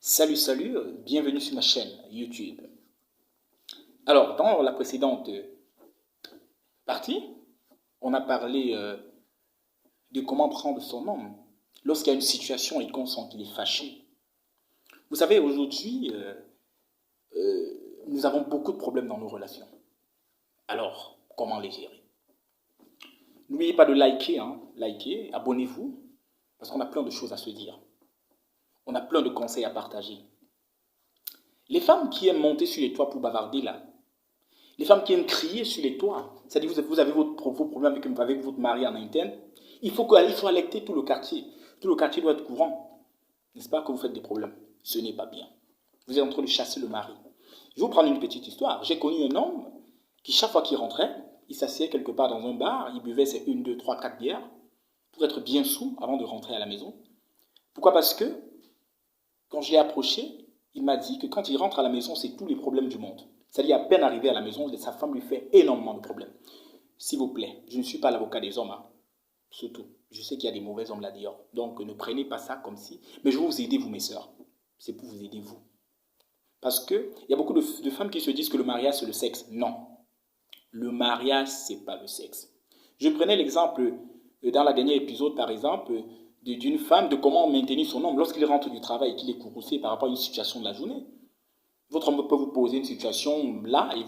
Salut, bienvenue sur ma chaîne YouTube. Alors, dans la précédente partie, on a parlé de comment prendre son homme lorsqu'il y a une situation et qu'on sent qu'il est fâché. Vous savez, aujourd'hui, nous avons beaucoup de problèmes dans nos relations. Alors, comment les gérer? N'oubliez pas de liker, abonnez-vous, parce qu'on a plein de choses à se dire. On a plein de conseils à partager. Les femmes qui aiment monter sur les toits pour bavarder là, les femmes qui aiment crier sur les toits, c'est-à-dire vous avez vos problèmes avec votre mari en interne, il faut alerter tout le quartier. Tout le quartier doit être courant. N'est-ce pas que vous faites des problèmes? Ce n'est pas bien. Vous êtes en train de chasser le mari. Je vais vous prendre une petite histoire. J'ai connu un homme qui, chaque fois qu'il rentrait, il s'asseyait quelque part dans un bar, il buvait ses 1, 2, 3, 4 bières pour être bien saoul avant de rentrer à la maison. Pourquoi? Parce que, quand je l'ai approché, il m'a dit que quand il rentre à la maison, c'est tous les problèmes du monde. C'est-à-dire, à peine arrivé à la maison, sa femme lui fait énormément de problèmes. S'il vous plaît, je ne suis pas l'avocat des hommes, hein. Surtout. Je sais qu'il y a des mauvais hommes là-dehors. Donc, ne prenez pas ça comme si... Mais je vais vous aider, vous, mes sœurs. C'est pour vous aider, vous. Parce qu'il y a beaucoup de femmes qui se disent que le mariage, c'est le sexe. Non. Le mariage, ce n'est pas le sexe. Je prenais l'exemple, dans la dernière épisode, par exemple, d'une femme, de comment maintenir son homme lorsqu'il rentre du travail et qu'il est courroucé par rapport à une situation de la journée. Votre homme peut vous poser une situation là, et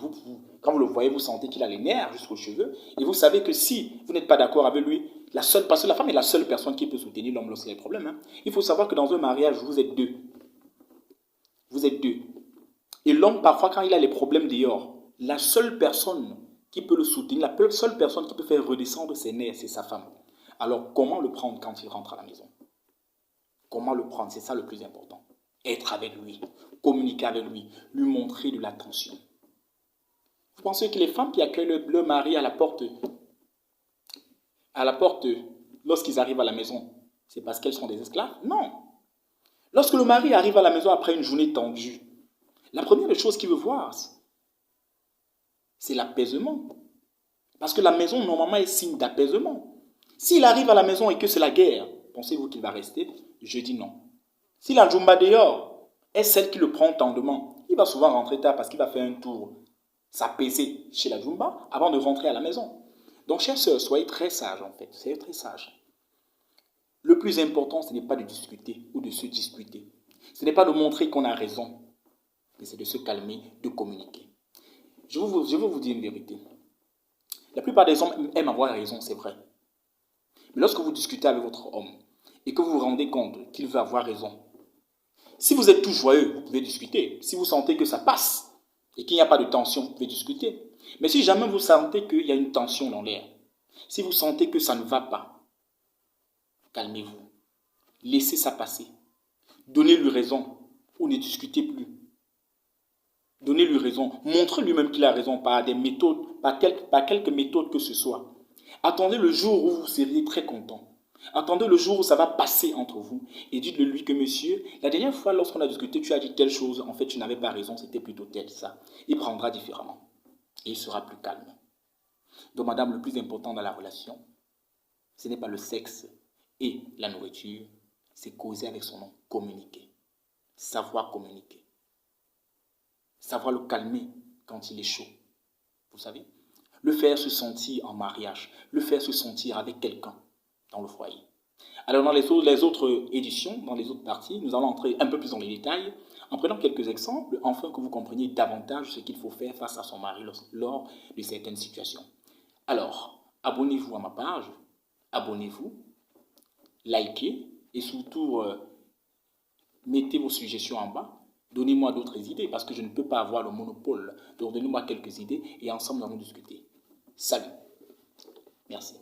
quand vous le voyez, vous sentez qu'il a les nerfs jusqu'aux cheveux, et vous savez que si vous n'êtes pas d'accord avec lui, parce que la femme est la seule personne qui peut soutenir l'homme lorsqu'il y a des problèmes. Hein. Il faut savoir que dans un mariage, vous êtes deux. Vous êtes deux. Et l'homme, parfois, quand il a les problèmes dehors, la seule personne qui peut le soutenir, la seule personne qui peut faire redescendre ses nerfs, c'est sa femme. Alors, comment le prendre quand il rentre à la maison? Comment le prendre? C'est ça le plus important. Être avec lui, communiquer avec lui, lui montrer de l'attention. Vous pensez que les femmes qui accueillent leur mari à la porte lorsqu'ils arrivent à la maison, c'est parce qu'elles sont des esclaves? Non. Lorsque le mari arrive à la maison après une journée tendue, la première chose qu'il veut voir, c'est l'apaisement. Parce que la maison, normalement, est signe d'apaisement. S'il arrive à la maison et que c'est la guerre, pensez-vous qu'il va rester? Je dis non. Si la Jumba dehors est celle qui le prend tendrement, il va souvent rentrer tard parce qu'il va faire un tour, s'apaiser chez la Jumba avant de rentrer à la maison. Donc, chers sœurs, soyez très sages en fait, soyez très sages. Le plus important, ce n'est pas de discuter ou de se disputer. Ce n'est pas de montrer qu'on a raison, mais c'est de se calmer, de communiquer. Je vais vous dire une vérité. La plupart des hommes aiment avoir raison, c'est vrai. Mais lorsque vous discutez avec votre homme et que vous vous rendez compte qu'il veut avoir raison, si vous êtes tout joyeux, vous pouvez discuter. Si vous sentez que ça passe et qu'il n'y a pas de tension, vous pouvez discuter. Mais si jamais vous sentez qu'il y a une tension dans l'air, si vous sentez que ça ne va pas, calmez-vous. Laissez ça passer. Donnez-lui raison ou ne discutez plus. Donnez-lui raison. Montrez lui-même qu'il a raison par des méthodes, par quelques méthodes que ce soit. Attendez le jour où vous seriez très content. Attendez le jour où ça va passer entre vous et dites-le lui que monsieur, la dernière fois lorsqu'on a discuté, tu as dit telle chose, en fait tu n'avais pas raison, c'était plutôt tel ça. Il prendra différemment et il sera plus calme. Donc madame, le plus important dans la relation, ce n'est pas le sexe et la nourriture, c'est causer avec son homme, communiquer, savoir communiquer, savoir le calmer quand il est chaud, vous savez, le faire se sentir en mariage, le faire se sentir avec quelqu'un dans le foyer. Alors dans les autres éditions, dans les autres parties, nous allons entrer un peu plus dans les détails en prenant quelques exemples, afin que vous compreniez davantage ce qu'il faut faire face à son mari lors de certaines situations. Alors, abonnez-vous à ma page, abonnez-vous, likez et surtout mettez vos suggestions en bas. Donnez-moi d'autres idées parce que je ne peux pas avoir le monopole. Donc donnez-moi quelques idées et ensemble nous allons discuter. Salut. Merci.